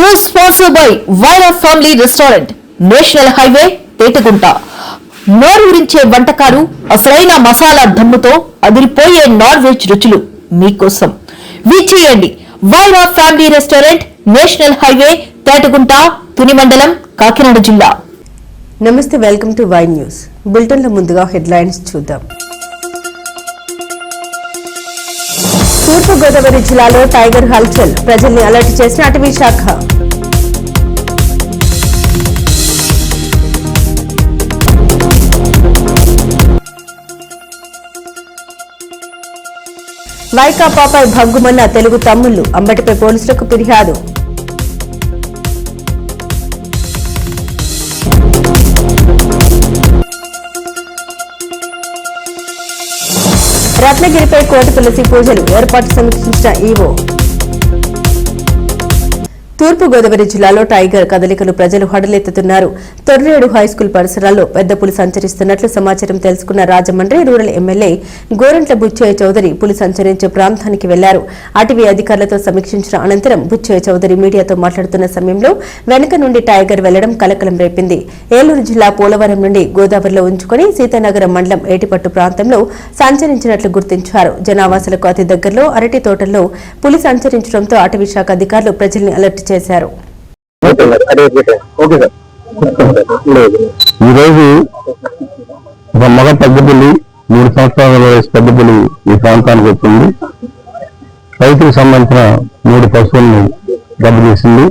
News sponsored by Vaira Family Restaurant, National Highway, Tetugunta. నోరూరించే వంటకాలు అసలైన మసాలా దమ్ముతో అదిరిపోయే నాన్ వెజ్ రుచులు మీకోసం విచ్చేయండి. Vaira family restaurant, national highway, Tetagunta, Tuni మండలం, కాకినాడ జిల్లా. నమస్తే, welcome to Y news. Bulletin లో ముందుగా హెడ్లైన్స్ చూద్దాం. తూర్పు గోదావరి జిల్లాలో టైగర్ హల్చల్, ప్రజల్ని అలర్ట్ చేసిన అటవీ శాఖ. వైకాపాపై భగ్గుమన్న తెలుగు తమ్ముళ్లు, అంబటిపై పోలీసులకు ఫిర్యాదు. రత్నగిరిపై కోటి తులసి పూజలు, ఏర్పాటు సమీక్షించిన ఈవో. తూర్పు గోదావరి జిల్లాలో టైగర్ కదలికలు ప్రజలు హడలెత్తుతున్నారు. తొర్రేడు హైస్కూల్ పరిసరాల్లో పెద్ద పులి సంచరిస్తున్నట్లు సమాచారం తెలుసుకున్న రాజమండ్రి రూరల్ ఎమ్మెల్యే గోరంట్ల బుచ్చయ్య చౌదరి పులి సంచరించే ప్రాంతానికి వెళ్లారు. అటవీ అధికారులతో సమీక్షించిన అనంతరం బుచ్చయ్య చౌదరి మీడియాతో మాట్లాడుతున్న సమయంలో వెనుక నుండి టైగర్ వెళ్లడం కలకలం రేపింది. ఏలూరు జిల్లా పోలవరం నుండి గోదావరిలో ఉంచుకుని సీతానగరం మండలం ఏటిపట్టు ప్రాంతంలో సంచరించినట్లు గుర్తించారు. జనావాసాలకు అతి దగ్గరలో అరటి తోటల్లో పులి సంచరించడంతో అటవీ శాఖ అధికారులు ప్రజల్ని అలర్ట్ చేశారు. ఈరోజు ఒక మగ పెద్దపులి 3 సంవత్సరాల వయసు పెద్దపులి ఈ ప్రాంతానికి వచ్చింది. రైతుకు సంబంధించిన 3 పశువులను దెబ్బతీసింది.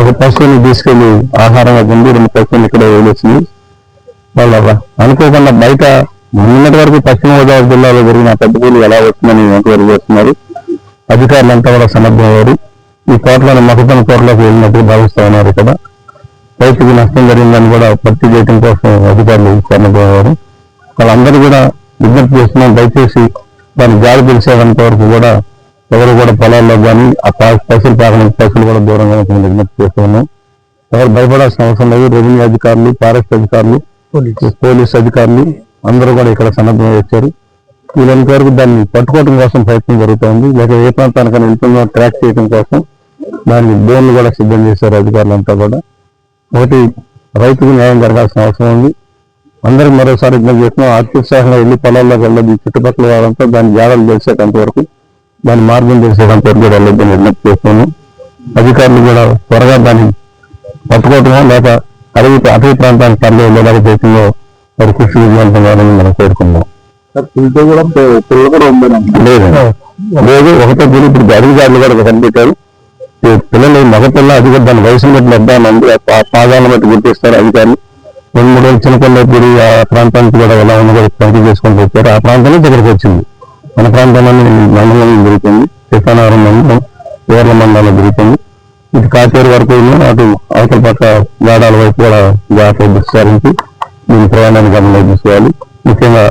ఒక పశువుని తీసుకెళ్లి ఆహారంగా పొంది 2 పశువులు ఇక్కడ వదిలేసింది. వాళ్ళ అనుకోకుండా బయట నిన్నటి వరకు పశ్చిమ గోదావరి జిల్లాలో జరిగిన పెద్దపులి ఎలా వస్తుందని ఎంక్వైరీ చేస్తున్నారు. అధికారులంతా కూడా సమర్థమయ్యారు. ఈ తోటలోని మొక్కజొన్న తోటలోకి వెళ్ళినట్టు భావిస్తా ఉన్నారు. ఇక్కడ రైతుకి నష్టం జరిగిందని కూడా భర్తీ చేయడం కోసం అధికారులు విచారణపోయారు. వాళ్ళందరూ కూడా విజ్ఞప్తి చేస్తున్నాం, దయచేసి దాన్ని జారి తెలిసేంత వరకు కూడా ఎవరు కూడా పొలాల్లో కానీ ఆ పశువులు పాకడానికి పశువులు కూడా దూరంగా విజ్ఞప్తి చేస్తున్నాం. ఎవరు భయపడాల్సిన అవసరం లేదు. రెవెన్యూ అధికారులు, ఫారెస్ట్ అధికారులు, పోలీస్ అధికారులు అందరూ కూడా ఇక్కడ సన్నద్ధం వచ్చారు. వీళ్ళంత వరకు దాన్ని పట్టుకోవడం కోసం ప్రయత్నం జరుగుతోంది. లేక ఏ ప్రాంతానికైనా వెళ్తుందో ట్రాక్ చేయడం కోసం దాన్ని బోన్లు కూడా సిద్ధం చేశారు అధికారులంతా కూడా. ఒకటి, రైతుకు న్యాయం జరగాల్సిన అవసరం ఉంది. అందరికి మరోసారి విజ్ఞప్తి చేస్తున్నాం, అత్యుత్సాహంగా వెళ్ళి పొలాల్లోకి వెళ్ళదు. చుట్టుపక్కల వాళ్ళంతా దాని జాడలు తెలిసేటంత వరకు, దాని మార్గం తెలిసేటంత వరకు కూడా వెళ్ళొద్దని విజ్ఞప్తి చేస్తున్నాం. అధికారులు కూడా త్వరగా దాన్ని పట్టుకోవటమో లేక అటవీ ప్రాంతానికి తరలి వెళ్ళేలాగా చేసిందో వారి కృషి విజయవంతంగానే మనం కోరుకున్నాం. లేదు, ఒకటే పులి ఇప్పుడు అధికారులు కూడా కనిపెట్టారు. పిల్లలు మగపిల్ల అది కూడా దాని వయసును బట్టి వద్దానండి, పాదాలను బట్టి గుర్తిస్తారు అధికారులు. 2-3 రోజులు చిన్నపిల్లప్పుడు ఆ ప్రాంతానికి కూడా ఎలా ఉన్న కూడా తనిఖీ చేసుకుంటూ వచ్చారు. ఆ ప్రాంతంలో దగ్గరకు వచ్చింది. మన ప్రాంతంలోనే మండలంలో జరుగుతుంది. సీతానగరం మండలం, వేర్ల మండలంలో జరుగుతుంది. ఇటు కాచేరు వరకు అటు అవతల పక్క గాడాల వైపు కూడా జాగ్రత్తగా విచారించి దీని ప్రయాణాన్ని గమనంలో తీసుకోవాలి. ముఖ్యంగా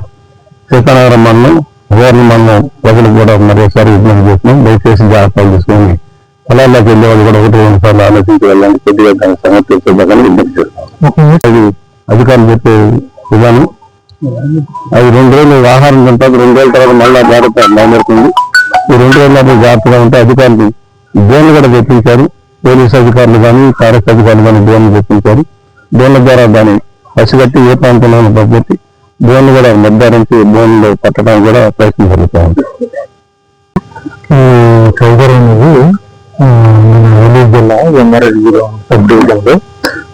సీతానగరం మండలం, వేర్ల మండలం ప్రజలకు కూడా మరోసారి విజ్ఞప్తి చేస్తున్నాం, దయచేసి జాగ్రత్తలు తీసుకొని పొలాల్లోకి వెళ్ళే వాళ్ళు కూడా 1-2 సార్లు ఆలోచించి వెళ్ళాలని కొద్దిగా దాన్ని సమర్థించదని విజ్ఞప్తి చేస్తాం. అది అధికారులు చెప్పే విధానం. అది 2 రోజులు ఆహారం తింటారు. 2 రోజుల తర్వాత మళ్ళా జాగ్రత్త బయలుదేరుతుంది. ఈ 2 రోజుల జాగ్రత్తగా ఉంటే అధికారులు డ్రోన్లు కూడా తెప్పించారు. పోలీసు అధికారులు కానీ, ఫారెస్ట్ అధికారులు కానీ డ్రోన్లు తెప్పించారు. డ్రోన్ల ద్వారా దాన్ని పసిగట్టి ఏ ప్రాంతంలో పద్ధతి డ్రోన్లు కూడా నిర్ధారించి డ్రోన్లు పట్టడానికి కూడా ప్రయత్నం జరుగుతూ ఉంది. టైగర్ అనేది మన ఏలూరు జిల్లా ఎమ్మారెడ్డి సబ్ డివిజన్లో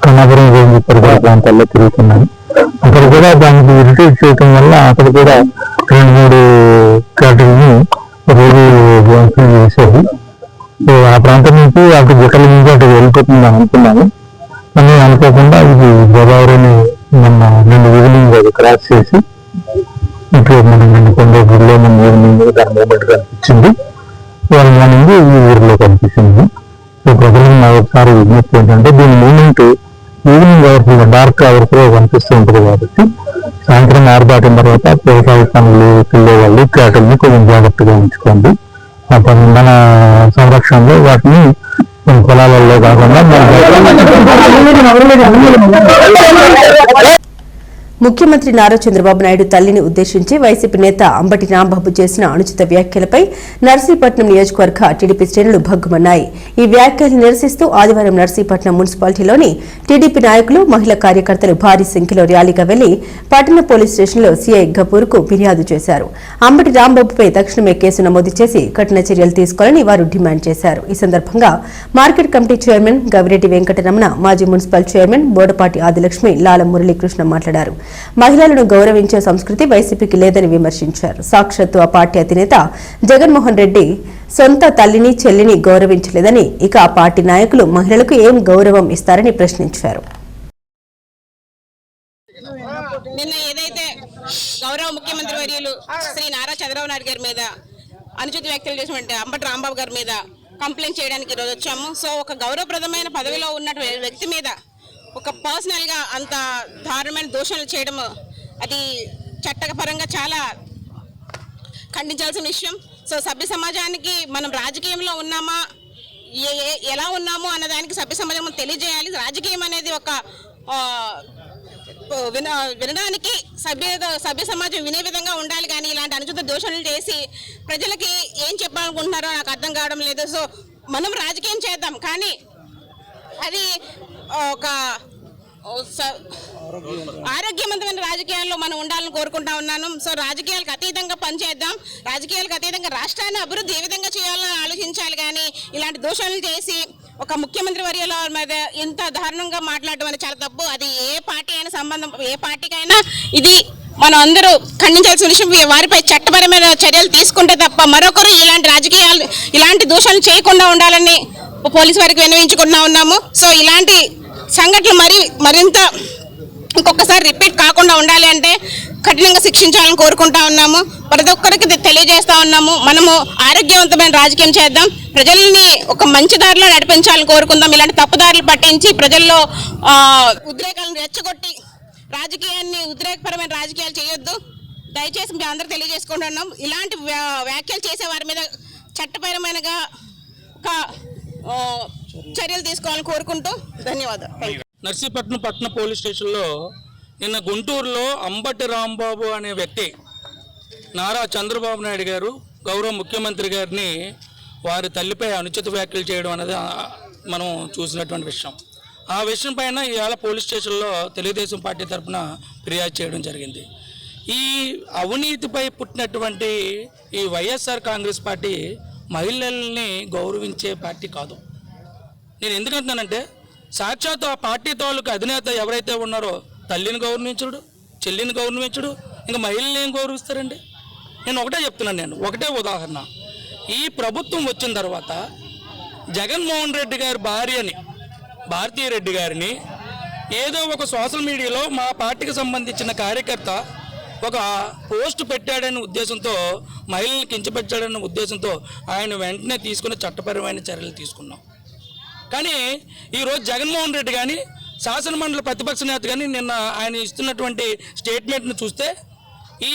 కన్నాపురం రేంజ్ పరిసర ప్రాంతాల్లో తిరుగుతున్నాను. అక్కడ కూడా దానికి ఇరిటేట్ చేయటం వల్ల అక్కడ కూడా 2-3 క్యాటరీని రోజు చేసేది. సో ఆ ప్రాంతం నుంచి అటు గుట్టల నుంచి అటు వెళ్ళిపోతుంది అనుకున్నాను. అని అనుకోకుండా ఇది గోదావరిని నిన్న ఈవినింగ్ అది క్రాస్ చేసి ఇటు మనం కొండ గుడిలో మన ఈవినింగ్ దాని మూమెంట్ కనిపించింది. వాళ్ళ మార్నింగ్ ఈ ఊరిలో కనిపిస్తుంది. సో ప్రజలకు నా ఒకసారి విజ్ఞప్తి ఏంటంటే దీని మూమెంట్ ఈవినింగ్ అవర్స్ లో, డార్క్ అవర్స్ లో కనిపిస్తూ ఉంటుంది కాబట్టి సాయంత్రం 6 దాటిన తర్వాత వ్యవసాయ పనులు పిల్లే వాళ్ళు క్యాటల్ని కొంచెం జాగ్రత్తగా ఉంచుకోండి. మన సంరక్షణలో వాటిని పొలాలలో కాకుండా ముఖ్యమంత్రి నారా చంద్రబాబు నాయుడు తల్లిని ఉద్దేశించి వైసీపీ నేత అంబటి రాంబాబు చేసిన అనుచిత వ్యాఖ్యలపై నర్సీపట్నం నియోజకవర్గ టీడీపీ శ్రేణులు భగ్గుమన్నాయి. ఈ వ్యాఖ్యలను నిరసిస్తూ ఆదివారం నర్సీపట్నం మున్సిపాలిటీలోని టీడీపీ నాయకులు, మహిళా కార్యకర్తలు భారీ సంఖ్యలో ర్యాలీగా వెళ్లి పట్టణ పోలీస్ స్టేషన్లో సీఐ గపూర్కు ఫిర్యాదు చేశారు. అంబటి రాంబాబుపై తక్షణమే కేసు నమోదు చేసి కఠిన చర్యలు తీసుకోవాలని వారు డిమాండ్ చేశారు. ఈ సందర్భంగా market committee chairman Gavireddy Venkataramana, మాజీ మున్సిపల్ చైర్మన్ బోడపాటి ఆదిలక్ష్మి, లాల మురళీకృష్ణ మాట్లాడారు. మహిళలను గౌరవించే సంస్కృతి వైసీపీకి లేదని విమర్శించారు. సాక్షాత్తు ఆ పార్టీ అధినేత జగన్మోహన్ రెడ్డి సొంత తల్లిని, చెల్లిని గౌరవించలేదని, ఇక ఆ పార్టీ నాయకులు మహిళలకు ఏం గౌరవం ఇస్తారని ప్రశ్నించారు. నిన్న ఏదైతే గౌరవ ముఖ్యమంత్రి వర్యులు శ్రీ నారా చంద్రబాబు నాయుడు గారి మీద అనుచిత వ్యాఖ్యలు చేసినటువంటి అంబటి రాంబాబు గారి మీద కంప్లైంట్ చేయడానికి ఈరోజు వచ్చాము. సో ఒక గౌరవప్రదమైన పదవిలో ఉన్నటువంటి వ్యక్తి మీద ఒక పర్సనల్గా అంత దారుణమైన దూషణలు చేయడం అది చట్టపరంగా చాలా ఖండించాల్సిన విషయం. సో సభ్య సమాజానికి మనం రాజకీయంలో ఉన్నామా, ఎలా ఉన్నాము అన్నదానికి సభ్య సమాజం తెలియజేయాలి. రాజకీయం అనేది ఒక వినడానికి సభ్య సమాజం వినే విధంగా ఉండాలి, కానీ ఇలాంటి అనుచిత దోషణలు చేసి ప్రజలకి ఏం చెప్పాలనుకుంటున్నారో నాకు అర్థం కావడం లేదు. సో మనం రాజకీయం చేద్దాం, కానీ అది ఒక ఆరోగ్యవంతమైన రాజకీయాల్లో మనం ఉండాలని కోరుకుంటా ఉన్నాను. సో రాజకీయాలకు అతీతంగా పనిచేద్దాం, రాజకీయాలకు అతీతంగా రాష్ట్రాన్ని అభివృద్ధి ఏ విధంగా చేయాలని ఆలోచించాలి, కానీ ఇలాంటి దోషాలు చేసి ఒక ముఖ్యమంత్రి వర్యుల మీద ఇంత దారుణంగా మాట్లాడడం అనేది చాలా తప్పు. అది ఏ పార్టీ అయినా సంబంధం, ఏ పార్టీకైనా ఇది మనం అందరూ ఖండించాల్సిన విషయం. వారిపై చట్టపరమైన చర్యలు తీసుకుంటే తప్ప మరొకరు ఇలాంటి దోషాలు చేయకుండా ఉండాలని పోలీసు వారికి విన్నవించుకుంటా ఉన్నాము. సో ఇలాంటి సంఘటనలు మరింత ఇంకొకసారి రిపీట్ కాకుండా ఉండాలి అంటే కఠినంగా శిక్షించాలని కోరుకుంటా ఉన్నాము. ప్రతి ఒక్కరికి తెలియజేస్తా ఉన్నాము, మనము ఆరోగ్యవంతమైన రాజకీయం చేద్దాం, ప్రజల్ని ఒక మంచి దారిలో నడిపించాలని కోరుకుందాం. ఇలాంటి తప్పుదారులు పట్టించి ప్రజల్లో ఉద్రేకాలను రెచ్చగొట్టి ఉద్రేకపరమైన రాజకీయాలు చేయొద్దు. దయచేసి మేము అందరూ తెలియజేసుకుంటున్నాం. ఇలాంటి వ్యాఖ్యలు చేసే వారి మీద చట్టపరమైనగా ఒక చర్యలు తీసుకోవాలని కోరుకుంటూ ధన్యవాదాలు. నర్సీపట్నం పట్టణ పోలీస్ స్టేషన్లో నిన్న గుంటూరులో అంబటి రాంబాబు అనే వ్యక్తి నారా చంద్రబాబు నాయుడు గారు గౌరవ ముఖ్యమంత్రి గారిని వారి తల్లిపై అనుచిత వ్యాఖ్యలు చేయడం అనేది మనం చూసినటువంటి విషయం. ఆ విషయం పైన ఇవాళ పోలీస్ స్టేషన్లో తెలుగుదేశం పార్టీ తరఫున ఫిర్యాదు చేయడం జరిగింది. ఈ అవినీతిపై పుట్టినటువంటి ఈ వైఎస్ఆర్ కాంగ్రెస్ పార్టీ మహిళల్ని గౌరవించే పార్టీ కాదు. నేను ఎందుకంటున్నానంటే సాక్షాత్ ఆ పార్టీ తాలూకు అధినేత ఎవరైతే ఉన్నారో తల్లిని గౌరవించడు, చెల్లిని గౌరవించడు, ఇంకా మహిళల్ని ఏం గౌరవిస్తారండి? నేను ఒకటే చెప్తున్నాను, ఒకటే ఉదాహరణ. ఈ ప్రభుత్వం వచ్చిన తర్వాత జగన్మోహన్ రెడ్డి గారి భార్యని, భారతీరెడ్డి గారిని ఏదో ఒక సోషల్ మీడియాలో మా పార్టీకి సంబంధించిన కార్యకర్త ఒక పోస్ట్ పెట్టాడనే ఉద్దేశంతో, మహిళల్ని కించపెట్టాడనే ఉద్దేశంతో ఆయన వెంటనే తీసుకున్న చట్టపరమైన చర్యలు తీసుకున్నాం. కానీ ఈరోజు జగన్మోహన్ రెడ్డి కానీ శాసనమండలి ప్రతిపక్ష నేత కానీ నిన్న ఆయన ఇస్తున్నటువంటి స్టేట్మెంట్ను చూస్తే ఈ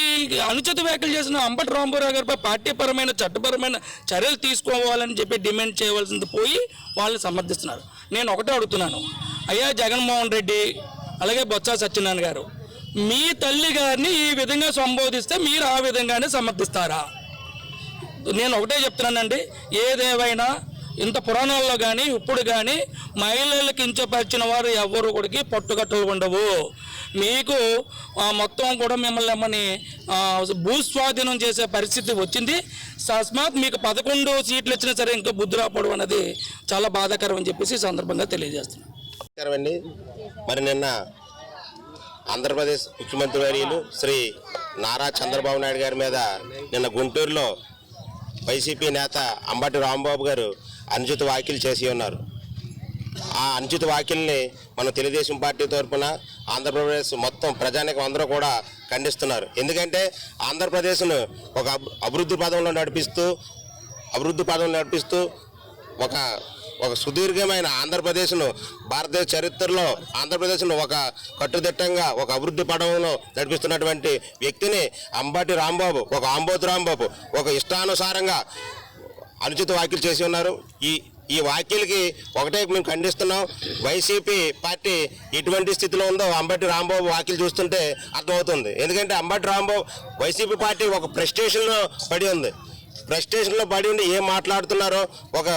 అనుచిత వ్యాఖ్యలు చేసిన అంబటి రాంబాబు గారిపై పార్టీపరమైన చట్టపరమైన చర్యలు తీసుకోవాలని చెప్పి డిమాండ్ చేయవలసింది పోయి వాళ్ళని సమర్థిస్తున్నారు. నేను ఒకటే అడుగుతున్నాను, అయ్యా జగన్మోహన్ రెడ్డి అలాగే బొత్స సత్యనారాయణ గారు, మీ తల్లి గారిని ఈ విధంగా సంబోధిస్తే మీరు ఆ విధంగానే సమర్థిస్తారా? నేను ఒకటే చెప్తున్నానండి, ఏదేవైనా ఇంత పురాణాల్లో కానీ ఇప్పుడు కానీ మహిళలు కించపరిచిన వారు ఎవరు కూడా పట్టుకట్టలు ఉండవు. మీకు మొత్తం కూడా మిమ్మల్ని భూస్వాధీనం చేసే పరిస్థితి వచ్చింది. తస్మాత్ మీకు 11 సీట్లు వచ్చినా సరే ఇంకా బుద్ధి రాపడం అనేది చాలా బాధాకరం అని చెప్పేసి సందర్భంగా తెలియజేస్తున్నాను. మరి నిన్న ఆంధ్రప్రదేశ్ ముఖ్యమంత్రి వర్యులు శ్రీ నారా చంద్రబాబు నాయుడు గారి మీద నిన్న గుంటూరులో వైసీపీ నేత అంబటి రాంబాబు గారు అనుచిత వ్యాఖ్యలు చేసి ఉన్నారు. ఆ అనుచిత వ్యాఖ్యల్ని మన తెలుగుదేశం పార్టీ తరఫున ఆంధ్రప్రదేశ్ మొత్తం ప్రజానికం అందరూ కూడా ఖండిస్తున్నారు. ఎందుకంటే ఆంధ్రప్రదేశ్ను ఒక అభివృద్ధి పదంలో నడిపిస్తూ ఒక సుదీర్ఘమైన ఆంధ్రప్రదేశ్ను భారతదేశ చరిత్రలో ఆంధ్రప్రదేశ్ను ఒక కట్టుదిట్టంగా ఒక అభివృద్ధి పడంలో నడిపిస్తున్నటువంటి వ్యక్తిని అంబటి రాంబాబు, ఒక ఆంబోతు రాంబాబు ఒక ఇష్టానుసారంగా అనుచిత వ్యాఖ్యలు చేసి ఉన్నారు. ఈ వ్యాఖ్యలకి ఒకటే మేము ఖండిస్తున్నాం. వైసీపీ పార్టీ ఎటువంటి స్థితిలో ఉందో అంబటి రాంబాబు వ్యాఖ్యలు చూస్తుంటే అర్థమవుతుంది. ఎందుకంటే అంబటి రాంబాబు వైసీపీ పార్టీ ఒక ప్రెస్టేషన్లో పడి ఉంది. ప్రెస్టేషన్లో పడి ఉండి ఏం మాట్లాడుతున్నారో, ఒక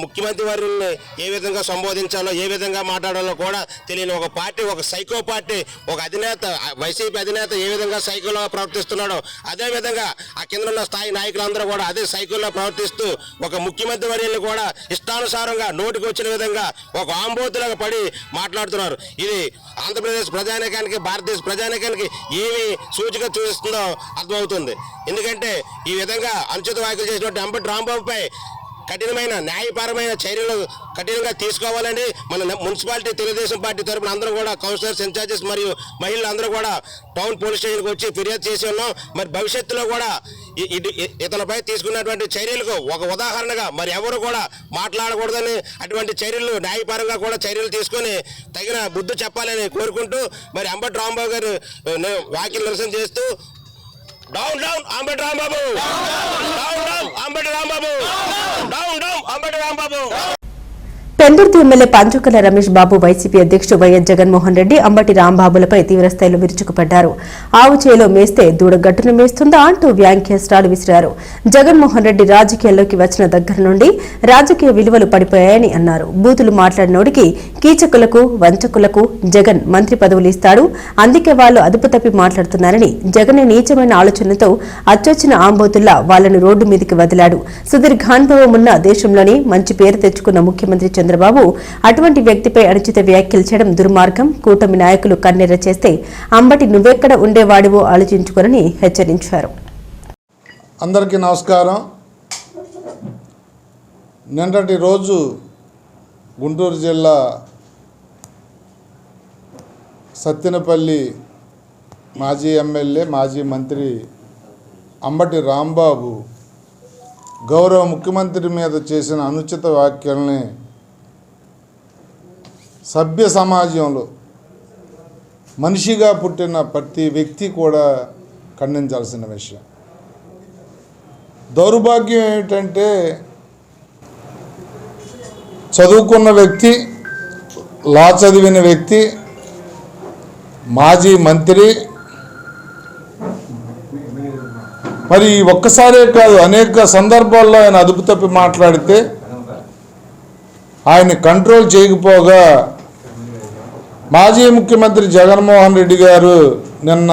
ముఖ్యమంత్రి వారిని ఏ విధంగా సంబోధించాలో, ఏ విధంగా మాట్లాడాలో కూడా తెలియని ఒక పార్టీ, ఒక సైకో పార్టీ, ఒక అధినేత, వైసీపీ అధినేత ఏ విధంగా సైకోలో ప్రవర్తిస్తున్నాడో అదేవిధంగా ఆ కింద ఉన్న స్థాయి నాయకులందరూ కూడా అదే సైకోలో ప్రవర్తిస్తూ ఒక ముఖ్యమంత్రి వర్యుల్ని కూడా ఇష్టానుసారంగా నోటికి వచ్చిన విధంగా ఒక ఆంబోతులాగా పడి మాట్లాడుతున్నారు. ఇది ఆంధ్రప్రదేశ్ ప్రజానీకానికి, భారతదేశ ప్రజానీకానికి ఏమి సూచిక చూపిస్తుందో అర్థమవుతుంది. ఎందుకంటే ఈ విధంగా అనుచిత వ్యాఖ్యలు చేసినట్టు అంబటి రాంబాబుపై కఠినమైన న్యాయపరమైన చర్యలు కఠినంగా తీసుకోవాలని మన మున్సిపాలిటీ తెలుగుదేశం పార్టీ తరఫున అందరూ కూడా కౌన్సిలర్స్, ఇన్ఛార్జెస్ మరియు మహిళలు అందరూ కూడా టౌన్ పోలీస్ స్టేషన్కి వచ్చి ఫిర్యాదు చేసి ఉన్నాం. మరి భవిష్యత్తులో కూడా ఇతనిపై తీసుకున్నటువంటి చర్యలకు ఒక ఉదాహరణగా మరి ఎవరు కూడా మాట్లాడకూడదని, అటువంటి చర్యలు న్యాయపరంగా కూడా చర్యలు తీసుకొని తగిన బుద్ధి చెప్పాలని కోరుకుంటూ మరి అంబటి రాంబాబు గారు వ్యాఖ్యలు నిరసన చేస్తూ down down Ambati Rambabu, down down Ambati Rambabu, down down Ambati Rambabu. Pendurthi MLA Panchukala Ramesh Babu YCP అధ్యక్షుడు వైఎస్ జగన్మోహన్ రెడ్డి అంబటి రాంబాబులపై తీవ్రస్థాయిలో విరుచుకుపడ్డారు. ఆవు చేలో మేస్తే దూడగట్టును మేస్తుందా అంటూ వ్యాంగ్యాస్త్రాలు విసిరారు. జగన్మోహన్ రెడ్డి రాజకీయాల్లోకి వచ్చిన దగ్గర నుండి రాజకీయ విలువలు పడిపోయాయని అన్నారు. బూతులు మాట్లాడినోడికి కీచకులకు, వంచకులకు జగన్ మంత్రి పదవులు ఇస్తాడు, అందుకే వాళ్ళు అదుపు తప్పి మాట్లాడుతున్నారని, జగన్ నీచమైన ఆలోచనతో అచ్చొచ్చిన ఆంబోతుల్లా వాళ్లను రోడ్డు మీదకి వదిలాడు. సుదీర్ఘానుభవం ఉన్న దేశంలోనే మంచి పేరు తెచ్చుకున్న ముఖ్యమంత్రి చంద్రబాబు అటువంటి వ్యక్తిపై అనుచిత వ్యాఖ్యలు చేయడం దుర్మార్గం. కూటమి నాయకులు కన్నెర్ర చేస్తే అంబటి నువ్వెక్కడ ఉండేవాడివో ఆలోచించుకోరని హెచ్చరించారు. అందరికీ నమస్కారం. నిన్నటి రోజు గుంటూరు జిల్లా సత్తెనపల్లి మాజీ ఎమ్మెల్యే, మాజీ మంత్రి అంబటి రాంబాబు గౌరవ ముఖ్యమంత్రి మీద చేసిన అనుచిత వ్యాఖ్యల్ని సభ్య సమాజంలో మనిషిగా పుట్టిన ప్రతి వ్యక్తి కూడా ఖండించాల్సిన విషయం. దౌర్భాగ్యం ఏమిటంటే చదువుకున్న వ్యక్తి, లా చదివిన వ్యక్తి, మాజీ మంత్రి, మరి ఒక్కసారే కాదు అనేక సందర్భాల్లో ఆయన అదుపు తప్పి మాట్లాడితే ఆయన కంట్రోల్ చేయకపోగా మాజీ ముఖ్యమంత్రి జగన్మోహన్ రెడ్డి గారు నిన్న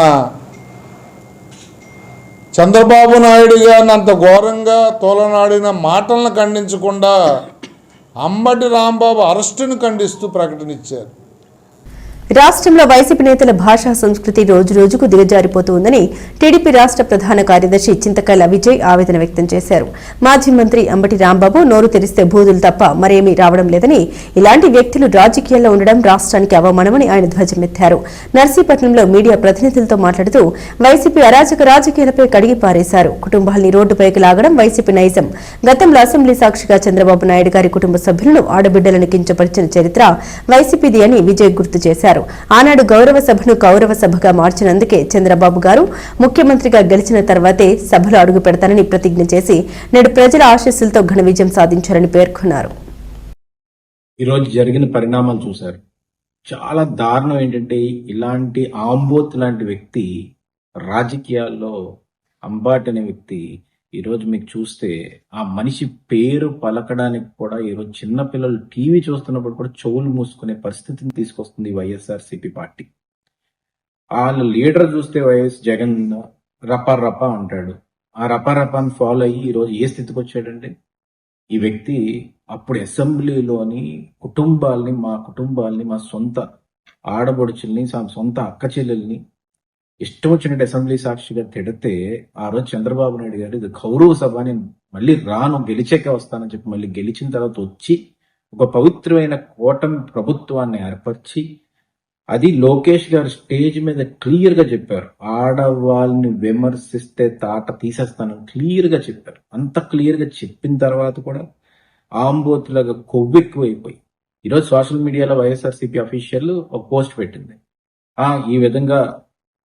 చంద్రబాబు నాయుడు గారిని అంత ఘోరంగా తోలనాడిన మాటలను ఖండించకుండా అంబటి రాంబాబు అరెస్టును ఖండిస్తూ ప్రకటన ఇచ్చారు. రాష్ట్రంలో వైసీపీ నేతల భాషా సంస్కృతి రోజు రోజుకు దిగజారిపోతూ ఉందని టీడీపీ రాష్ట్ర ప్రధాన కార్యదర్శి చింతకాయల విజయ్ ఆవేదన వ్యక్తం చేశారు. మాజీ మంత్రి అంబటి రాంబాబు నోరు తెరిస్తే బూదులు తప్ప మరేమీ రావడం లేదని, ఇలాంటి వ్యక్తులు రాజకీయాల్లో ఉండడం రాష్ట్రానికి అవమానమని ఆయన ధ్వజమెత్తారు. నర్సీపట్నంలో మీడియా ప్రతినిధులతో మాట్లాడుతూ వైసీపీ అరాచక రాజకీయాలపై కడిగి పారేశారు. కుటుంబాల్ని రోడ్డుపైకి లాగడం వైసీపీ నైజం. గతంలో అసెంబ్లీ సాక్షిగా చంద్రబాబు నాయుడు గారి కుటుంబ సభ్యులను, ఆడబిడ్డలను కించపరిచిన చరిత్ర వైసీపీది అని విజయ్ గుర్తు చేశారు. ఆనాడు గౌరవ సభను కౌరవ సభగా మార్చినందుకే చంద్రబాబు గారు ముఖ్యమంత్రిగా గెలిచిన తర్వాతే సభలో అడుగు పెడతానని ప్రతిజ్ఞ చేసి నేడు ప్రజల ఆశీస్సులతో ఘన విజయం సాధించారని పేర్కొన్నారు. ఈరోజు జరిగిన పరిణామాలు చూశారు. చాలా దారుణం ఏంటంటే ఇలాంటి ఆంబోత్ లాంటి వ్యక్తి రాజకీయాల్లో, అంబాటి అనే వ్యక్తి ఈరోజు మీకు చూస్తే ఆ మనిషి పేరు పలకడానికి కూడా ఈరోజు చిన్నపిల్లలు టీవీ చూస్తున్నప్పుడు కూడా చెవులు మూసుకునే పరిస్థితిని తీసుకొస్తుంది వైఎస్ఆర్సీపీ పార్టీ. వాళ్ళ లీడర్ చూస్తే వైఎస్ జగన్ రపా రపా అంటాడు. ఆ రపా రపాని ఫాలో అయ్యి ఈరోజు ఏ స్థితికి వచ్చాడంటే, ఈ వ్యక్తి అప్పుడు అసెంబ్లీలోని మా కుటుంబాల్ని, మా సొంత ఆడబడుచుల్ని, సొంత అక్క చెల్లెల్ని ఇష్టం వచ్చినట్టు అసెంబ్లీ సాక్షిగా తిడితే ఆ రోజు చంద్రబాబు నాయుడు గారు ఇది గౌరవ సభ, నేను మళ్ళీ రాను, గెలిచాకే వస్తానని చెప్పి మళ్ళీ గెలిచిన తర్వాత వచ్చి ఒక పవిత్రమైన కూటమి ప్రభుత్వాన్ని ఏర్పరిచి, అది లోకేష్ గారు స్టేజ్ మీద క్లియర్ గా చెప్పారు, ఆడవాళ్ళని విమర్శిస్తే తాట తీసేస్తానని క్లియర్ గా చెప్పారు. అంత క్లియర్ గా చెప్పిన తర్వాత కూడా ఆంబోతులాగా కొవ్వెక్కువైపోయి ఈరోజు సోషల్ మీడియాలో వైఎస్ఆర్సీపీ అఫీషియల్ ఒక పోస్ట్ పెట్టింది, ఈ విధంగా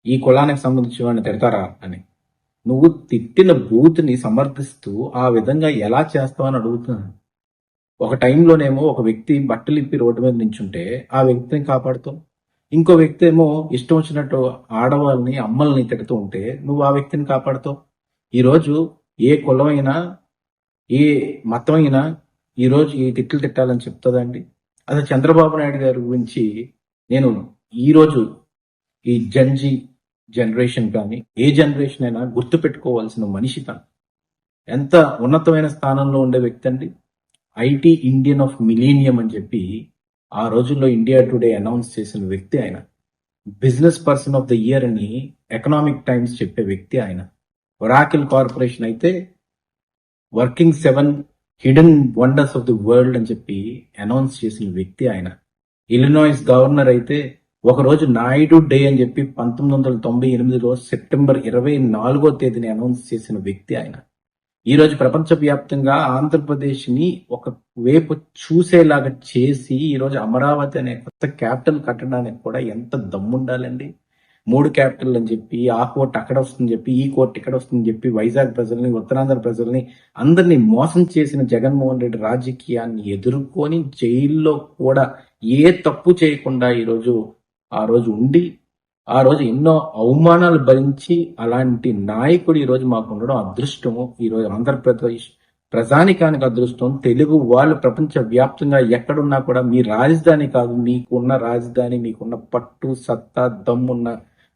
ఈ కులానికి సంబంధించిన వాడిని తిడతారా అని. నువ్వు తిట్టిన బూత్ని సమర్థిస్తూ ఆ విధంగా ఎలా చేస్తావని అడుగుతున్నాను. ఒక టైంలోనేమో ఒక వ్యక్తి బట్టలు ఇప్పి రోడ్డు మీద నించుంటే ఆ వ్యక్తిని కాపాడుతావు, ఇంకో వ్యక్తి ఏమో ఇష్టం వచ్చినట్టు ఆడవాళ్ళని అమ్మల్ని తిడుతూ ఉంటే నువ్వు ఆ వ్యక్తిని కాపాడుతావు. ఈరోజు ఏ కులమైనా ఏ మతం అయినా ఈరోజు ఈ తిట్లు తిట్టాలని చెప్తుందండి. అదే చంద్రబాబు నాయుడు గారి గురించి నేను ఈరోజు ఈ జన్జీ జనరేషన్ కానీ ఏ జనరేషన్ అయినా గుర్తు పెట్టుకోవాల్సిన మనిషి తను. ఎంత ఉన్నతమైన స్థానంలో ఉండే వ్యక్తి అండి. ఐటీ ఇండియన్ ఆఫ్ మిలీనియం అని చెప్పి ఆ రోజుల్లో ఇండియా టుడే అనౌన్స్ చేసిన వ్యక్తి ఆయన. Business person of the year అని ఎకనామిక్ టైమ్స్ చెప్పే వ్యక్తి ఆయన. ఒరాకిల్ కార్పొరేషన్ అయితే working 7 hidden wonders of the world అని చెప్పి అనౌన్స్ చేసిన వ్యక్తి ఆయన. ఇలినాయిస్ గవర్నర్ అయితే ఒకరోజు నాయుడు డే అని చెప్పి 1998లో సెప్టెంబర్ 24వ తేదీని అనౌన్స్ చేసిన వ్యక్తి ఆయన. ఈ రోజు ప్రపంచవ్యాప్తంగా ఆంధ్రప్రదేశ్ ని ఒక వైపు చూసేలాగా చేసి ఈ రోజు అమరావతి అనే కొత్త క్యాపిటల్ కట్టడానికి కూడా ఎంత దమ్ముండాలండి. 3 క్యాపిటల్ అని చెప్పి ఆ కోర్టు అక్కడ వస్తుందని చెప్పి ఈ కోర్టు ఇక్కడ వస్తుందని చెప్పి వైజాగ్ ప్రజల్ని ఉత్తరాంధ్ర ప్రజల్ని అందరినీ మోసం చేసిన జగన్మోహన్ రెడ్డి రాజకీయాన్ని ఎదుర్కొని జైల్లో కూడా ఏ తప్పు చేయకుండా ఆ రోజు ఉండి ఆ రోజు ఎన్నో అవమానాలు భరించి అలాంటి నాయకుడు ఈ రోజు మాకు ఉండడం అదృష్టము. ఈ రోజు ఆంధ్రప్రదేశ్ ప్రజానికానికి అదృష్టం. తెలుగు వాళ్ళు ప్రపంచ వ్యాప్తంగా ఎక్కడున్నా కూడా మీ రాజధాని కాదు, మీకున్న రాజధాని, మీకున్న పట్టు సత్తా దమ్మున్న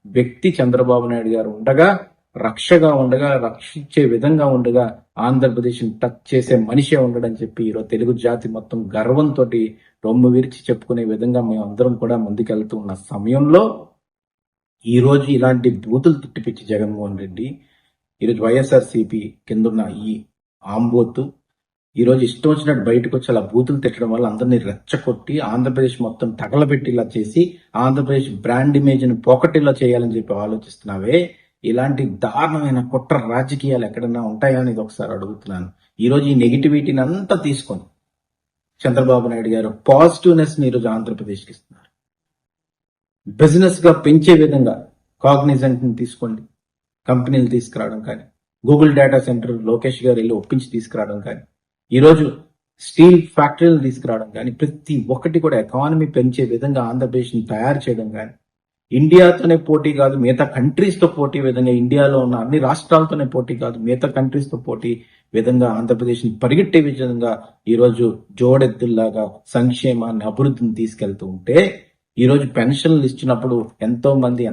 వ్యక్తి చంద్రబాబు నాయుడు గారు ఉండగా, రక్షగా ఉండగా, రక్షించే విధంగా ఉండగా, ఆంధ్రప్రదేశ్ టచ్ చేసే మనిషే ఉండడం చెప్పి ఈరోజు తెలుగు జాతి మొత్తం గర్వంతో రొమ్ము విరిచి చెప్పుకునే విధంగా మేము అందరం కూడా ముందుకెళ్తూ ఉన్న సమయంలో ఈ రోజు ఇలాంటి బూతులు తిట్టిపిచ్చి జగన్మోహన్ రెడ్డి ఈరోజు వైఎస్ఆర్సీపీ కిందున్న ఈ ఆంబోతు ఈరోజు ఇష్టం వచ్చినట్టు బయటకు వచ్చి అలా బూతులు తిట్టడం వల్ల అందరినీ రెచ్చగొట్టి ఆంధ్రప్రదేశ్ మొత్తం తగలబెట్టిలా చేసి ఆంధ్రప్రదేశ్ బ్రాండ్ ఇమేజ్ ని పోకటిలా చేయాలని చెప్పి ఆలోచిస్తున్నావే. ఇలాంటి దారుణమైన కుట్ర రాజకీయాలు ఎక్కడన్నా ఉంటాయా అనేది ఒకసారి అడుగుతున్నాను. ఈరోజు ఈ నెగిటివిటీని అంతా తీసుకొని చంద్రబాబు నాయుడు గారు పాజిటివ్నెస్ ని ఈరోజు ఆంధ్రప్రదేశ్కి ఇస్తున్నారు. బిజినెస్ గా పెంచే విధంగా కాగ్నిజెంట్ ని తీసుకోండి, కంపెనీలు తీసుకురావడం కానీ, గూగుల్ డేటా సెంటర్ లోకేష్ గారు వెళ్ళి ఒప్పించి తీసుకురావడం కానీ, ఈరోజు స్టీల్ ఫ్యాక్టరీలు తీసుకురావడం కానీ, ప్రతి ఒక్కటి కూడా ఎకానమీ పెంచే విధంగా ఆంధ్రప్రదేశ్ ని తయారు చేయడం కానీ, ఇండియాతోనే పోటీ కాదు మిగతా కంట్రీస్ తో పోటీ విధంగా, ఇండియాలో ఉన్న అన్ని రాష్ట్రాలతోనే పోటీ కాదు మిగతా కంట్రీస్ తో పోటీ విధంగా ఆంధ్రప్రదేశ్ ని పరిగెట్టే విధంగా ఈరోజు జోడెద్దుల్లాగా సంక్షేమాన్ని అభివృద్ధిని తీసుకెళ్తూ ఉంటే, ఈ రోజు పెన్షన్లు ఇచ్చినప్పుడు ఎంతో మంది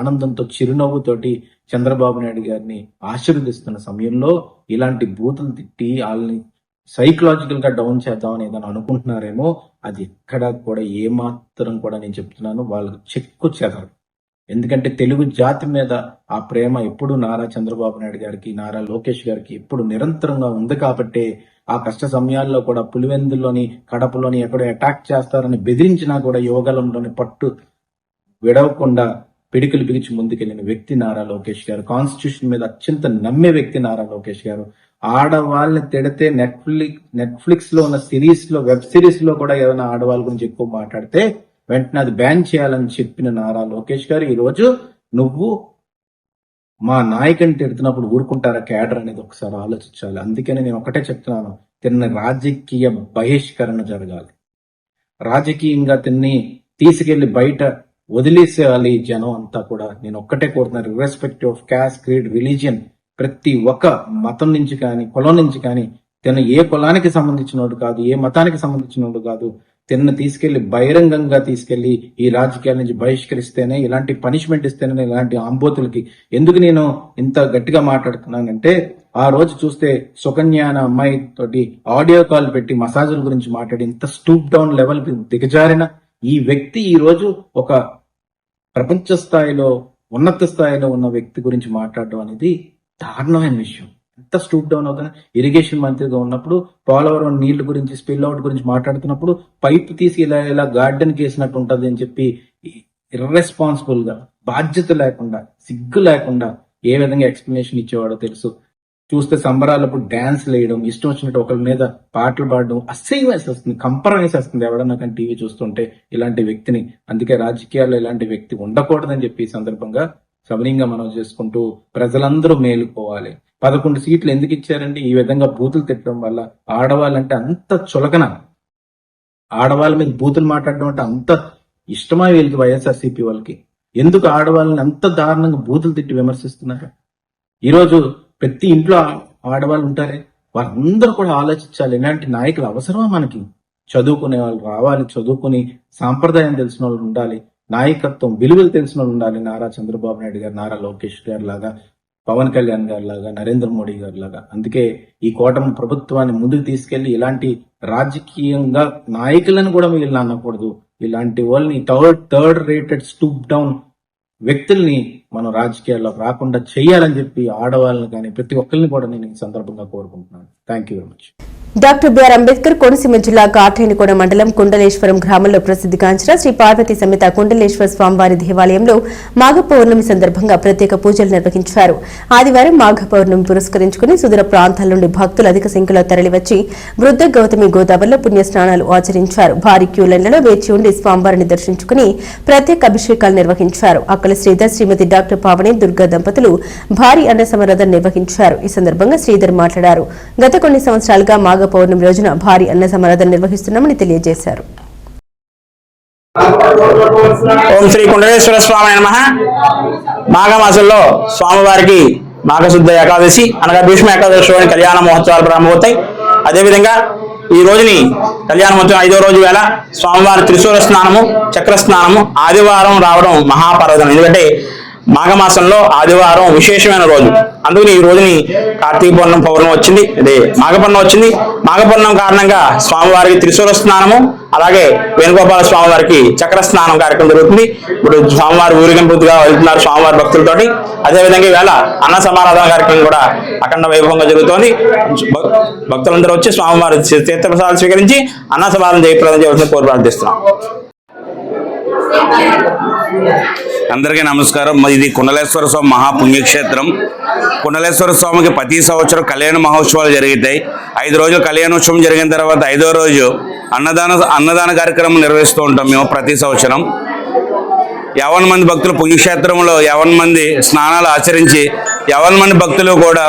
ఆనందంతో చిరునవ్వుతోటి చంద్రబాబు నాయుడు గారిని ఆశీర్వదిస్తున్న సమయంలో ఇలాంటి బూతులు తిట్టి వాళ్ళని సైకలాజికల్ గా డౌన్ చేద్దామని ఏదైనా అనుకుంటున్నారేమో, అది ఎక్కడ కూడా ఏమాత్రం కూడా నేను చెప్తున్నాను వాళ్ళకు చెక్కు చెదరు. ఎందుకంటే తెలుగు జాతి మీద ఆ ప్రేమ ఎప్పుడు నారా చంద్రబాబు నాయుడు గారికి, నారా లోకేష్ గారికి ఎప్పుడు నిరంతరంగా ఉంది కాబట్టి ఆ కష్ట సమయాల్లో కూడా పులివెందుల్లోని, కడపలోని ఎక్కడో అటాక్ చేస్తారని బెదిరించినా కూడా యువగలంలోని పట్టు విడవకుండా పిడికిలు బిగిచి ముందుకెళ్లిన వ్యక్తి నారా లోకేష్ గారు. కాన్స్టిట్యూషన్ మీద అత్యంత నమ్మే వ్యక్తి నారా లోకేష్ గారు. ఆడవాళ్ళని తిడితే నెట్ఫ్లిక్స్ లో ఉన్న సిరీస్ లో, వెబ్ సిరీస్ లో కూడా ఏదైనా ఆడవాళ్ళ గురించి ఎక్కువ మాట్లాడితే వెంటనే అది బ్యాన్ చేయాలని చెప్పిన నారా లోకేష్ గారు ఈ రోజు నువ్వు మా నాయకుని తిడుతున్నప్పుడు ఊరుకుంటారా క్యాడర్ అనేది ఒకసారి ఆలోచించాలి. అందుకని నేను ఒకటే చెప్తున్నాను, తిన్న రాజకీయ బహిష్కరణ జరగాలి. రాజకీయంగా తిన్ని తీసుకెళ్లి బయట వదిలేసేయాలి జనం అంతా కూడా. నేను ఒక్కటే కోరుతున్నాను, irrespective of caste, creed, religion, ప్రతి ఒక్క మతం నుంచి కానీ కులం నుంచి కానీ తిన్న ఏ కులానికి సంబంధించినోడు కాదు, ఏ మతానికి సంబంధించినోడు కాదు, తిన్న తీసుకెళ్లి బహిరంగంగా తీసుకెళ్లి ఈ రాజకీయాల నుంచి బహిష్కరిస్తేనే, ఇలాంటి పనిష్మెంట్ ఇస్తేనే ఇలాంటి ఆంబోతులకి. ఎందుకు నేను ఇంత గట్టిగా మాట్లాడుతున్నానంటే, ఆ రోజు చూస్తే సుకన్య అనే అమ్మాయి తోటి ఆడియో కాల్ పెట్టి మసాజుల గురించి మాట్లాడి ఇంత స్టూప్ డౌన్ లెవెల్ కి దిగజారిన ఈ వ్యక్తి ఈ రోజు ఒక ప్రపంచ స్థాయిలో, ఉన్నత స్థాయిలో ఉన్న వ్యక్తి గురించి మాట్లాడడం అనేది దారుణమైన విషయం. ఎంత స్టూప్ డౌన్ అవుతుంది. ఇరిగేషన్ మంత్రిగా ఉన్నప్పుడు పోలవరం నీళ్ల గురించి, స్పిల్ అవుట్ గురించి మాట్లాడుతున్నప్పుడు పైప్ తీసి ఇలా గార్డెన్ వేసినట్టు ఉంటది అని చెప్పి ఇర్రెస్పాన్సిబుల్ గా, బాధ్యత లేకుండా, సిగ్గు లేకుండా ఏ విధంగా ఎక్స్ప్లెనేషన్ ఇచ్చేవాడో తెలుసు. చూస్తే సంబరాలప్పుడు డాన్స్ వేయడం, ఇష్టం వచ్చినట్టు ఒకరి మీద పాటలు పాడడం అసహ్యం వేసేస్తుంది, కంపరం వేసేస్తుంది ఎవడన్నా కానీ టీవీ చూస్తుంటే ఇలాంటి వ్యక్తిని. అందుకే రాజకీయాల్లో ఇలాంటి వ్యక్తి ఉండకూడదని చెప్పి ఈ సందర్భంగా సవినీయంగా మనం చేసుకుంటూ ప్రజలందరూ మేలుకోవాలి. 11 సీట్లు ఎందుకు ఇచ్చారండి? ఈ విధంగా బూతులు తిట్టడం వల్ల. ఆడవాళ్ళంటే అంత చులకన, ఆడవాళ్ళ మీద బూతులు మాట్లాడడం అంటే అంత ఇష్టమా వీళ్ళకి వైఎస్ఆర్సీపీ వాళ్ళకి? ఎందుకు ఆడవాళ్ళని అంత దారుణంగా బూతులు తిట్టి విమర్శిస్తున్నారు? ఈరోజు ప్రతి ఇంట్లో ఆడవాళ్ళు ఉంటారే, వాళ్ళందరూ కూడా ఆలోచించాలి, ఇలాంటి నాయకులు అవసరమా మనకి? చదువుకునే వాళ్ళు రావాలి, చదువుకుని సాంప్రదాయం తెలిసిన వాళ్ళు ఉండాలి, నాయకత్వం విలువలు తెలిసిన వాళ్ళు ఉండాలి. నారా చంద్రబాబు నాయుడు గారు, నారా లోకేష్ గారి లాగా, పవన్ కళ్యాణ్ గారి లాగా, నరేంద్ర మోడీ గారి లాగా. అందుకే ఈ కూటమి ప్రభుత్వాన్ని ముందుకు తీసుకెళ్లి ఇలాంటి రాజకీయంగా నాయకులను కూడా వీళ్ళని అనకూడదు. ఇలాంటి వాళ్ళని థర్డ్ రేటెడ్ స్టూప్ డౌన్ వ్యక్తుల్ని మనం రాజకీయాల్లో రాకుండా చేయాలని చెప్పి ఆడవాళ్ళని కానీ ప్రతి ఒక్కరిని కూడా నేను ఈ సందర్భంగా కోరుకుంటున్నాను. Thank you very much. Doctor B R Ambedkar Konaseema జిల్లా కాట్రేనికోట మండలం కుండలేశ్వరం గ్రామంలో ప్రసిద్ధిగాంచిన శ్రీ పార్వతీ సమేత కుండలేశ్వర స్వామివారి దేవాలయంలో మాఘ పౌర్ణమి సందర్భంగా ప్రత్యేక పూజలు నిర్వహించారు. ఆదివారం మాఘ పౌర్ణమి పురస్కరించుకుని సుదూర ప్రాంతాల నుండి భక్తులు అధిక సంఖ్యలో తరలివచ్చి వృద్ధ గౌతమి గోదావరిలో పుణ్యస్నానాలు ఆచరించారు. భారీ క్యూలైన్లలో వేచి ఉండి స్వామివారిని దర్శించుకుని ప్రత్యేక అభిషేకాలు నిర్వహించారు. అక్కల శ్రీధర్, శ్రీమతి డాక్టర్ పావని, దుర్గా దంపతులు భారీ అన్న సమరాధన నిర్వహించారు. ఈ సందర్భంగా శ్రీధర్ మాట్లాడారు. గత కొన్ని సంవత్సరాలుగా మాఘ పౌర్ణమి రోజున భారీ అన్న సమారాధన నిర్వహిస్తున్నామని తెలియజేశారు. ఓం శ్రీ కుండలేశ్వర స్వామి నమః. మాఘమాసంలో స్వామివారికి మాఘశుద్ధ ఏకాదశి అనగా భీష్మ ఏకాదశిలోని కళ్యాణ మహోత్సవాలు ప్రారంభమవుతాయి. అదేవిధంగా ఈ రోజుని కళ్యాణ మహోత్సవం 5వ రోజు వేళ స్వామివారి త్రిశూల స్నానము, చక్ర స్నానము ఆదివారం రావడం మహాపర్వదం. ఎందుకంటే మాఘమాసంలో ఆదివారం విశేషమైన రోజు. అందుకని ఈ రోజుని కార్తీక పౌర్ణమి వచ్చింది, అదే మాఘపూర్ణం వచ్చింది. మాఘపూర్ణం కారణంగా స్వామివారికి త్రిశూల స్నానము, అలాగే వేణుగోపాల స్వామివారికి చక్ర స్నానం కార్యక్రమం జరుగుతుంది. ఇప్పుడు స్వామివారి ఊరేగింపుగా వెళ్తున్నారు స్వామివారి భక్తులతోటి. అదేవిధంగా ఈవేళ అన్న సమారాధన కార్యక్రమం కూడా అఖండ వైభవంగా జరుగుతోంది. భక్తులందరూ వచ్చి స్వామివారి తీర్థప్రసాదాలు స్వీకరించి అన్న సమారాధన జయప్రదం చేయవలసిన కోరి ప్రార్థిస్తున్నాం. అందరికీ నమస్కారం. ఇది కుండలేశ్వర స్వామి మహాపుణ్యక్షేత్రం. కుండలేశ్వర స్వామికి ప్రతి సంవత్సరం కళ్యాణ మహోత్సవాలు జరుగుతాయి. 5 రోజులు కళ్యాణోత్సవం జరిగిన తర్వాత 5వ రోజు అన్నదాన కార్యక్రమం నిర్వహిస్తూ ఉంటాం మేము ప్రతి సంవత్సరం. 50 మంది భక్తులు పుణ్యక్షేత్రంలో 50 మంది స్నానాలు ఆచరించి 50 మంది భక్తులు కూడా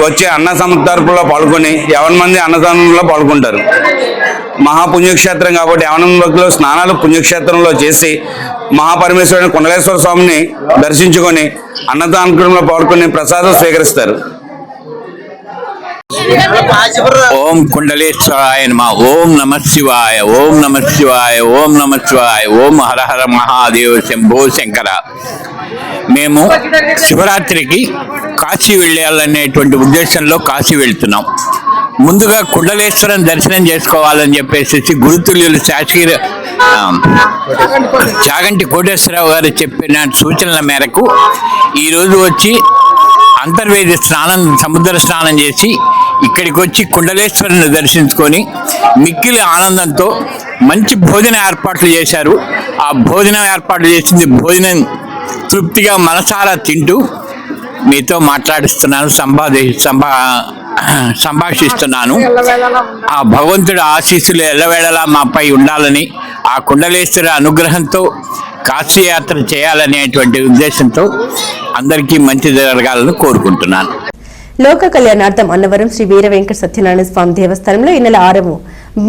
వచ్చి అన్న సమర్పణలో పాల్గొని 50 మంది అన్నదానంలో పాల్గొంటారు. మహాపుణ్యక్షేత్రం కాబట్టి 50 మంది భక్తులు స్నానాలు పుణ్యక్షేత్రంలో చేసి మహాపరమేశ్వరుని కుండలేశ్వర స్వామిని దర్శించుకొని అన్నదానంలో పాల్గొని ప్రసాదం స్వీకరిస్తారు. ఓం కుండలేశ్వరాయ నమః. ఓం నమః శివాయ. ఓం నమః శివాయ. ఓం నమః శివాయ. ఓం హర హర మహాదేవ శంభో శంకర. మేము శివరాత్రికి కాశీ వెళ్ళాలనేటువంటి ఉద్దేశంలో కాశీ వెళ్తున్నాం. ముందుగా కుండలేశ్వరం దర్శనం చేసుకోవాలని చెప్పేసి గురుతుల్యులు చాగంటి కోటేశ్వరరావు గారు చెప్పిన సూచనల మేరకు ఈరోజు వచ్చి అంతర్వేది సముద్ర స్నానం చేసి ఇక్కడికి వచ్చి కుండలేశ్వరుని దర్శించుకొని మిక్కిలి ఆనందంతో మంచి భోజన ఏర్పాట్లు చేశారు. ఆ భోజనం ఏర్పాట్లు చేసింది భోజనం తృప్తిగా మనసారా తింటూ మీతో మాట్లాడిస్తున్నాను, సంభాషిస్తున్నాను. ఆ భగవంతుడి ఆశీస్సులు ఎల్లవేళలా మాపై ఉండాలని, ఆ కుండలేశ్వర అనుగ్రహంతో కాశీయాత్ర చేయాలనేటువంటి ఉద్దేశంతో అందరికీ మంచి జరగాలని కోరుకుంటున్నాను. లోక కళ్యాణార్థం అన్నవరం శ్రీ వీర వెంకట సత్యనారాయణ స్వామి దేవస్థానంలో ఈ నెల 6వ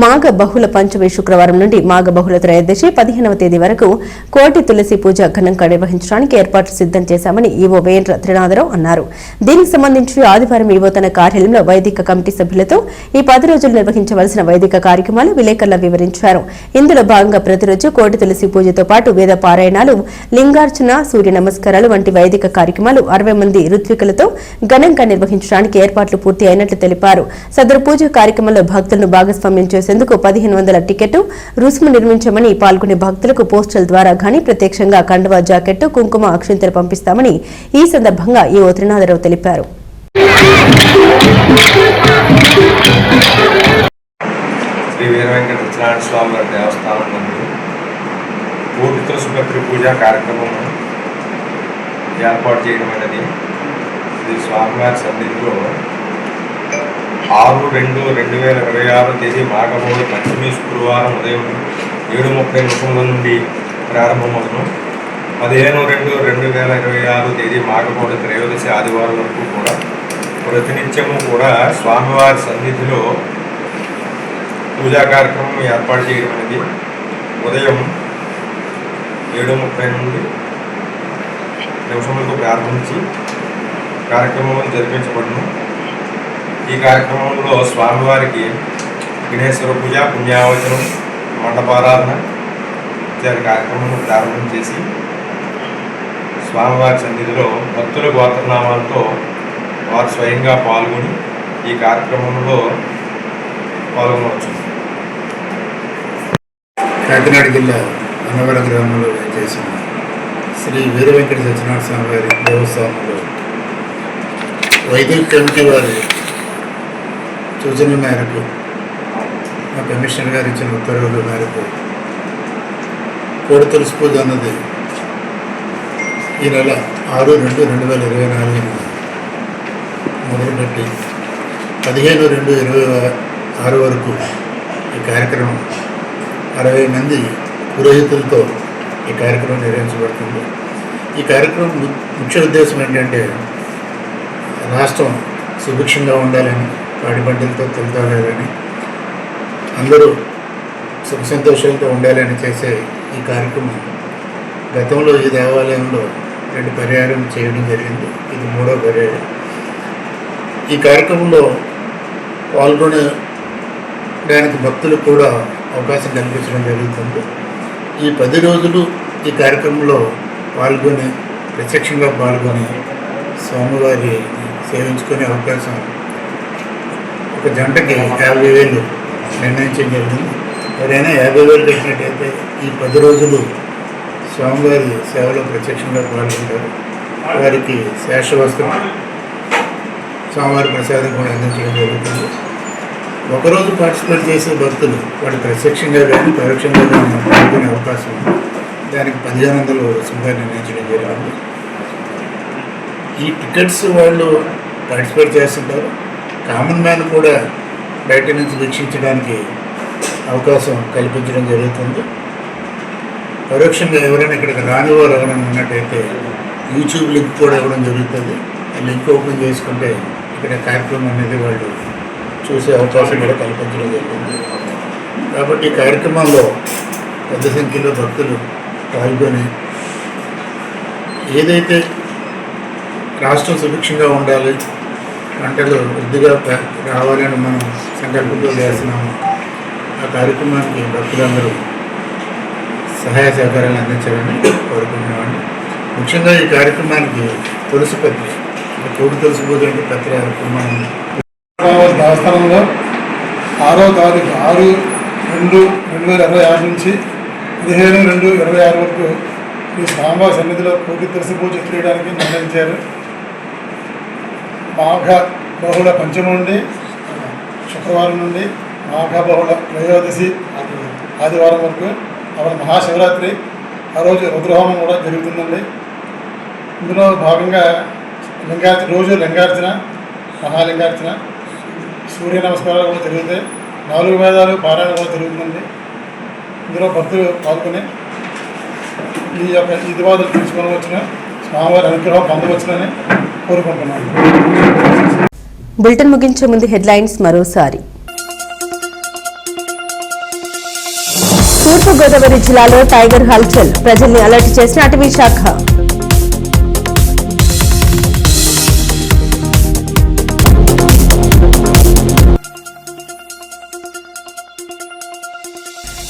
మాఘ బహుళ పంచమి శుక్రవారం నుండి మాఘ బహుళ త్రయోదశి 15వ తేదీ వరకు కోటి తులసి పూజ ఘనంగా నిర్వహించడానికి ఏర్పాట్లు సిద్ధం చేశామని ఈవో వేంద్ర త్రినాథరావు అన్నారు. దీనికి సంబంధించి ఆదివారం ఈవో తన కార్యాలయంలో వైదిక కమిటీ సభ్యులతో ఈ 10 రోజులు నిర్వహించవలసిన వైదిక కార్యక్రమాలు విలేకరులా వివరించారు. ఇందులో భాగంగా ప్రతిరోజు కోటి తులసి పూజతో పాటు వేద పారాయణాలు, లింగార్చన, సూర్య నమస్కారాలు వంటి వైదిక కార్యక్రమాలు 60 మంది ఋత్వికులతో ఘనంగా నిర్వహించడానికి ఏర్పాట్లు పూర్తి అయినట్లు తెలిపారు. సదరు పూజ కార్యక్రమంలో భక్తులను భాగస్వామ్యం చేసేందుకు 1500 టికెట్ రుసుము నిర్మించమని, పాల్గొనే భక్తులకు పోస్టల్ ద్వారా గానీ ప్రత్యక్షంగా కండువా, జాకెట్, కుంకుమ, అక్షింతలు పంపిస్తామని ఈ సందర్భంగా ఈవో త్రినాథరావు తెలిపారు. శ్రీ వీర వెంకట సత్యనారాయణ స్వామి వారి దేవస్థానం నందు కోటి తులసి పూజా కార్యక్రమం ఏర్పాటు చేయడం అనేది శ్రీ స్వామివారి సన్నిధిలో 6/2/2026 తేదీ మాఘబహుళ పంచమి శుక్రవారం ఉదయం 7:30 నుండి ప్రారంభమవును. 15/2/2026 తేదీ మాఘపౌర్ణ త్రయోదశి ఆదివారం వరకు కూడా ప్రతినిత్యము కూడా స్వామివారి సన్నిధిలో పూజా కార్యక్రమం ఏర్పాటు చేయడం అనేది ఉదయం 7:30 నుండి నిమిషములకు ప్రారంభించి కార్యక్రమం జరిపించబడును. ఈ కార్యక్రమంలో స్వామివారికి విఘ్నేశ్వర పూజ, పుణ్యావచనం, మండపారాధన ఇత్యాది కార్యక్రమం ప్రారంభం చేసి స్వామివారి సన్నిధిలో భక్తుల గోత్రనామాలతో వారు స్వయంగా పాల్గొని ఈ కార్యక్రమంలో పాల్గొనవచ్చు. కాకినాడ జిల్లా అన్నవరం గ్రామంలో చేసిన శ్రీ వీర వెంకట సత్యనారాయణ స్వామి వారి దేవస్థానంలో వైదిక కమిటీ వారి సూచనల మేరకు మా కమిషనర్ గారు ఇచ్చిన ఉత్తర్వుల మేరకు కోడి తులసి పూజ అన్నది ఈ నెల 6/2/2024 మొదలుపెట్టి 15/2/26 వరకు ఈ కార్యక్రమం 60 మంది పురోహితులతో ఈ కార్యక్రమం నిర్వహించబడుతుంది. ఈ కార్యక్రమం ముఖ్య ఉద్దేశం ఏంటంటే రాష్ట్రం సుభిక్షంగా ఉండాలని, పాడి పంటలతో తొలతాడాలని, అందరూ సుఖ సంతోషాలతో ఉండాలని చేసే ఈ కార్యక్రమం గతంలో ఈ దేవాలయంలో 2 పర్యాయం చేయడం జరిగింది. ఇది 3వ పర్యాయం. ఈ కార్యక్రమంలో పాల్గొనడానికి భక్తులకు కూడా అవకాశం కల్పించడం జరుగుతుంది. ఈ 10 రోజులు ఈ కార్యక్రమంలో పాల్గొని ప్రత్యక్షంగా పాల్గొని స్వామివారి సేవించుకునే అవకాశం ఒక జంటకి 50,000 నిర్ణయించడం జరిగింది. ఎవరైనా 50,000 కట్టినట్టయితే ఈ 10 రోజులు స్వామివారి సేవలో ప్రత్యక్షంగా పాల్గొంటారు. వారికి శేషవస్త్రం, స్వామివారి ప్రసాదం కూడా అందించడం జరుగుతుంది. ఒకరోజు పార్టిసిపేట్ చేసే భక్తులు వాళ్ళు ప్రత్యక్షంగా కానీ పరోక్షంగా కానీ పాల్గొనే అవకాశం ఉంది. దానికి 1,500 రూపాయలు నిర్ణయించడం జరిగింది. ఈ టికెట్స్ వాళ్ళు పార్టిసిపేట్ చేస్తుంటారు. కామన్ మ్యాన్ కూడా బయట నుంచి వీక్షించడానికి అవకాశం కల్పించడం జరుగుతుంది. పరోక్షంగా ఎవరైనా ఇక్కడికి రాని వారు ఎవరైనా ఉన్నట్టయితే యూట్యూబ్ లింక్ కూడా ఇవ్వడం జరుగుతుంది. ఆ లింక్ ఓపెన్ చేసుకుంటే ఇక్కడ కార్యక్రమం అనేది వాళ్ళు చూసే అవకాశం కూడా కల్పించడం జరుగుతుంది. కాబట్టి ఈ కార్యక్రమంలో పెద్ద సంఖ్యలో భక్తులు పాల్గొని ఏదైతే రాష్ట్రం సుభిక్షంగా ఉండాలి, పంటలు వృద్ధిగా రావాలని మనం సంకల్పంతో చేస్తున్నాము, ఆ కార్యక్రమానికి భక్తులందరూ సహాయ సహకారాలు అందించాలని కోరుకుంటున్నామండి. ముఖ్యంగా ఈ కార్యక్రమానికి తులసి పత్రి, కోడి తులసి పూజ అంటే పత్రి మనం దేవస్థానంలో 6వ తారీఖు 6/2/2026 నుంచి 15/2/26 వరకు ఈ స్వామివారి సన్నిధిలో కోటి తులసి పూజ చేయడానికి నిర్ణయించారు. మాఘ బహుళ పంచమి నుండి శుక్రవారం నుండి మాఘ బహుళ త్రయోదశి ఆదివారం వరకు అక్కడ మహాశివరాత్రి ఆ రోజు రుద్రహోమం కూడా జరుగుతుందండి. ఇందులో భాగంగా రోజు లింగార్చన, మహాలింగార్చన, సూర్య నమస్కారాలు కూడా జరుగుతాయి. 4 వేదాలు పారాయణ కూడా జరుగుతుందండి. ఇందులో భక్తులు పాల్గొని ఈ యొక్క ఈదివాదులు తీసుకొని వచ్చిన స్వామివారి అనుగ్రహం పొందవచ్చునని కోరుకుంటున్నాను. బులెటిన్ ముగించే ముందు హెడ్లైన్స్ మరోసారి. తూర్పుగోదావరి జిల్లాలో టైగర్ హల్చల్, ప్రజల్ని అలర్ట్ చేసిన అటవీ శాఖ.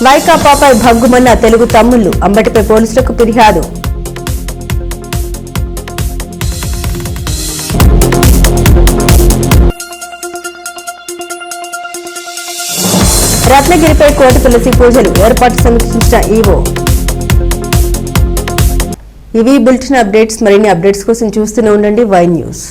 వైకాపాపై భగ్గుమన్న తెలుగు తమ్ముళ్లు, అంబటిపై పోలీసులకు ఫిర్యాదు. రత్నగిరిపై కోటి తులసి పూజలు, ఏర్పాటు సమీక్షించిన ఈవో. ఇవి బులెటిన్ అప్డేట్స్. మరిన్ని అప్డేట్స్ కోసం చూస్తూనే ఉండండి వై న్యూస్.